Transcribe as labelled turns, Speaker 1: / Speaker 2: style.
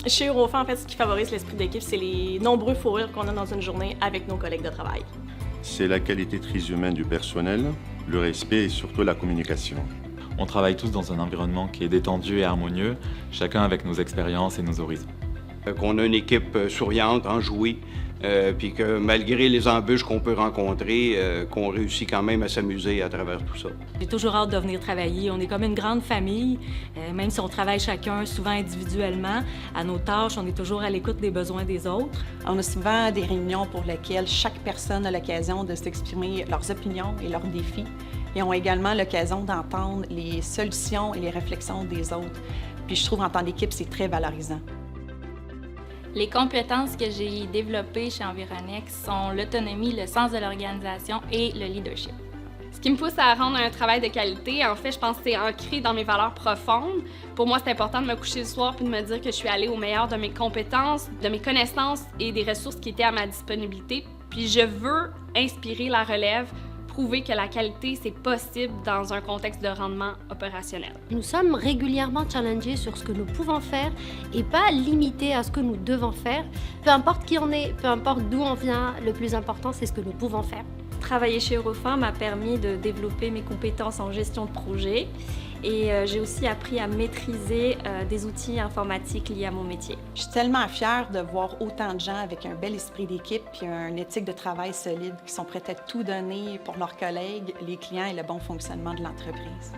Speaker 1: Chez Eurofin, en fait, ce qui favorise l'esprit d'équipe, c'est les nombreux fous rires qu'on a dans une journée avec nos collègues de travail.
Speaker 2: C'est la qualité très humaine du personnel, le respect et surtout la communication.
Speaker 3: On travaille tous dans un environnement qui est détendu et harmonieux, chacun avec nos expériences et nos horizons.
Speaker 4: Qu'on a une équipe souriante, enjouée, puis que malgré les embûches qu'on peut rencontrer, qu'on réussit quand même à s'amuser à travers tout ça.
Speaker 5: J'ai toujours hâte de venir travailler. On est comme une grande famille, même si on travaille chacun, souvent individuellement. À nos tâches, on est toujours à l'écoute des besoins des autres.
Speaker 6: On a souvent des réunions pour lesquelles chaque personne a l'occasion de s'exprimer leurs opinions et leurs défis. Et ont également l'occasion d'entendre les solutions et les réflexions des autres. Puis je trouve en tant d'équipe, c'est très valorisant.
Speaker 7: Les compétences que j'ai développées chez Environex sont l'autonomie, le sens de l'organisation et le leadership.
Speaker 8: Ce qui me pousse à rendre un travail de qualité, en fait, je pense que c'est ancré dans mes valeurs profondes. Pour moi, c'est important de me coucher le soir puis de me dire que je suis allée au meilleur de mes compétences, de mes connaissances et des ressources qui étaient à ma disponibilité. Puis je veux inspirer la relève, prouver que la qualité, c'est possible dans un contexte de rendement opérationnel.
Speaker 9: Nous sommes régulièrement challengés sur ce que nous pouvons faire et pas limités à ce que nous devons faire. Peu importe qui on est, peu importe d'où on vient, le plus important, c'est ce que nous pouvons faire.
Speaker 5: Travailler chez Eurofin m'a permis de développer mes compétences en gestion de projet et j'ai aussi appris à maîtriser des outils informatiques liés à mon métier.
Speaker 6: Je suis tellement fière de voir autant de gens avec un bel esprit d'équipe et une éthique de travail solide qui sont prêts à tout donner pour leurs collègues, les clients et le bon fonctionnement de l'entreprise.